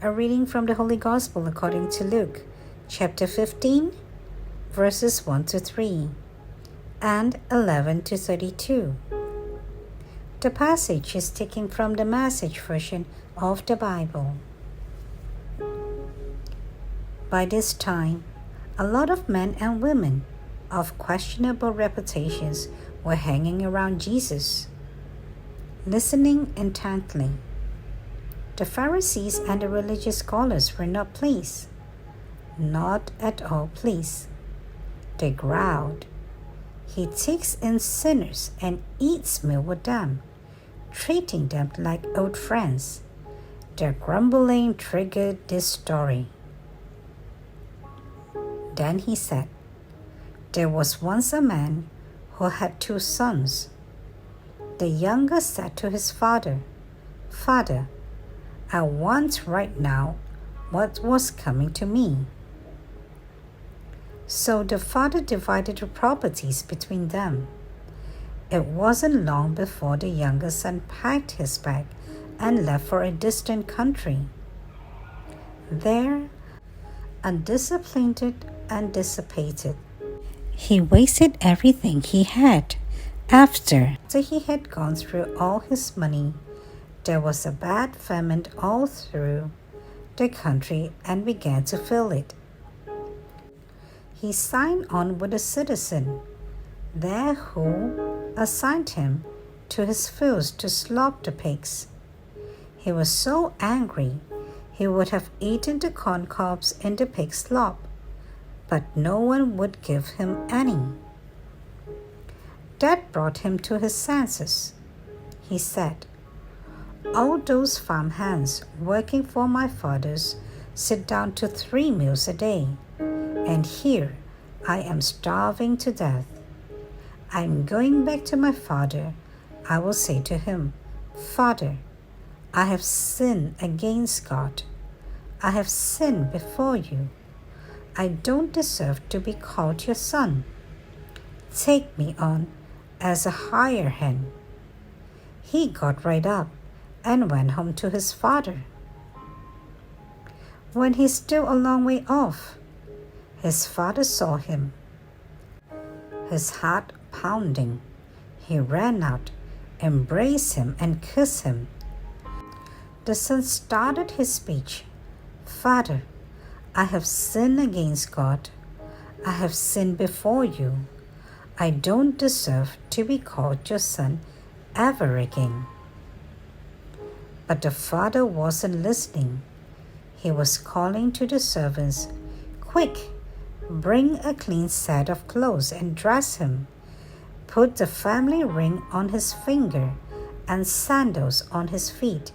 A reading from the Holy Gospel according to Luke, chapter 15, verses 1 to 3, and 11 to 32. The passage is taken from the Message version of the Bible. By this time, a lot of men and women of questionable reputations were hanging around Jesus, listening intently. The Pharisees and the religious scholars were not pleased, not at all pleased. They growled, "He takes in sinners and eats meal with them," treating them like old friends. Their grumbling triggered this story. Then he said, "There was once a man who had 2 sons. The younger said to his father, 'Father, I want right now what was coming to me.' So the father divided the properties between them. It wasn't long before the younger son packed his bag and left for a distant country. There, undisciplined and dissipated, he wasted everything he had. After he had gone through all his money, there was a bad famine all through the country and began to fill it. He signed on with a citizen there who assigned him to his fields to slop the pigs. He was so angry he would have eaten the corn cobs in the pig slop, but no one would give him any. That brought him to his senses. He said, "All those farm hands working for my fathers sit down to 3 meals a day, and here I am starving to death. I am going back to my father. I will say to him, 'Father, I have sinned against God. I have sinned before you. I don't deserve to be called your son. Take me on as a hired hand.'" He got right up and went home to his father. When he's still a long way off, his father saw him. His heart pounding, he ran out, embraced him, and kissed him. The son started his speech, "Father, I have sinned against God. I have sinned before you. I don't deserve to be called your son ever again." But the father wasn't listening. He was calling to the servants, "Quick, bring a clean set of clothes and dress him. Put the family ring on his finger and sandals on his feet.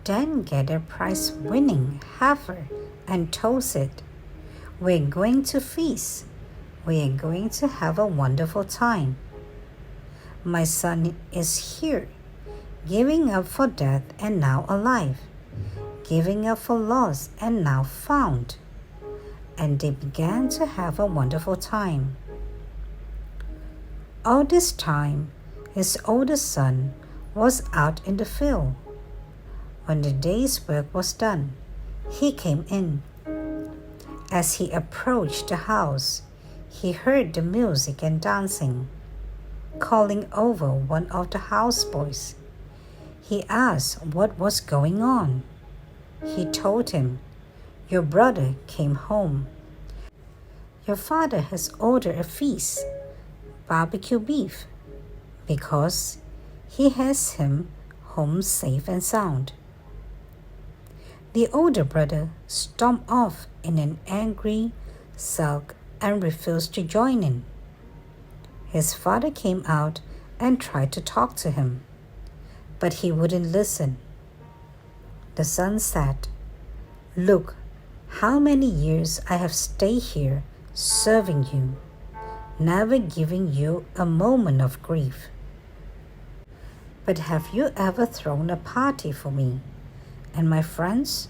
Then get a prize-winning heifer and toast it. We're going to feast. We're going to have a wonderful time. My son is here, giving up for death and now alive, giving up for lost and now found." And they began to have a wonderful time. All this time, his oldest son was out in the field. When the day's work was done, he came in. As he approached the house, he heard the music and dancing. Calling over one of the houseboys, he asked what was going on. He told him, "Your brother came home. Your father has ordered a feast, barbecue beef, because he has him home safe and sound." The older brother stormed off in an angry sulk and refused to join in. His father came out and tried to talk to him, but he wouldn't listen. The son said, "Look, how many years I have stayed here serving you, never giving you a moment of grief. But have you ever thrown a party for me and my friends?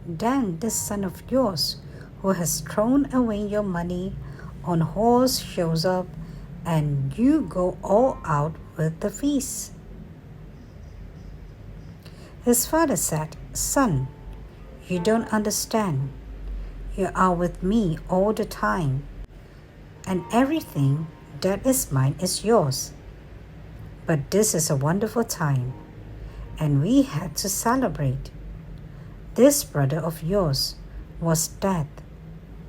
Then this son of yours who has thrown away your money on horse shows up and you go all out with the feast." His father said, "Son, you don't understand. You are with me all the time, and everything that is mine is yours. But this is a wonderful time, and we had to celebrate. This brother of yours was dead,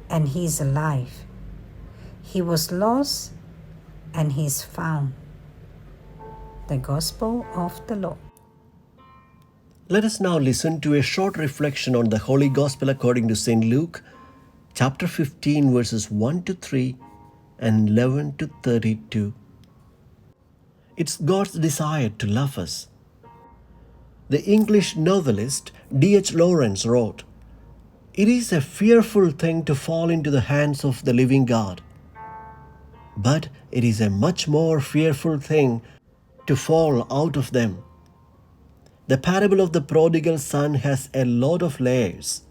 and he's alive. He was lost, and he's found." The Gospel of the Lord. Let us now listen to a short reflection on the Holy Gospel according to St. Luke, chapter 15, verses 1 to 3 and 11 to 32. It's God's desire to love us. The English novelist D.H. Lawrence wrote, "It is a fearful thing to fall into the hands of the living God, but it is a much more fearful thing to fall out of them." The parable of the prodigal son has a lot of layers,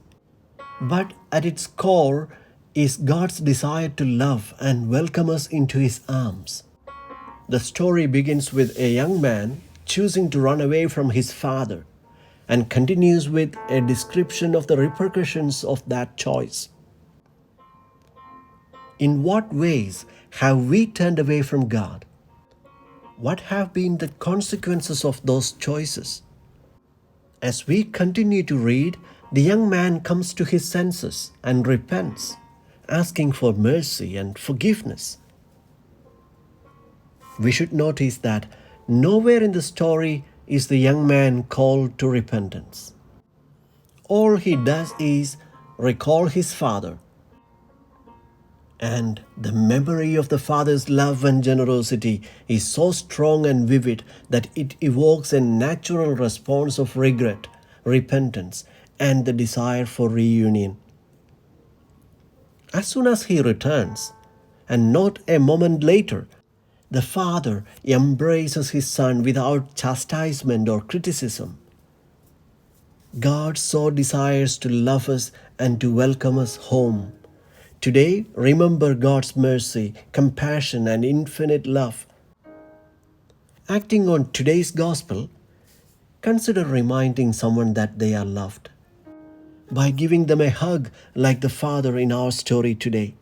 but at its core is God's desire to love and welcome us into His arms. The story begins with a young man choosing to run away from his father and continues with a description of the repercussions of that choice. In what ways have we turned away from God? What have been the consequences of those choices? As we continue to read, the young man comes to his senses and repents, asking for mercy and forgiveness. We should notice that nowhere in the story is the young man called to repentance. All he does is recall his father, and the memory of the father's love and generosity is so strong and vivid that it evokes a natural response of regret, repentance, and the desire for reunion. As soon as he returns, and not a moment later, the father embraces his son without chastisement or criticism. God so desires to love us and to welcome us home. Today, remember God's mercy, compassion, and infinite love. Acting on today's gospel, consider reminding someone that they are loved by giving them a hug like the father in our story today.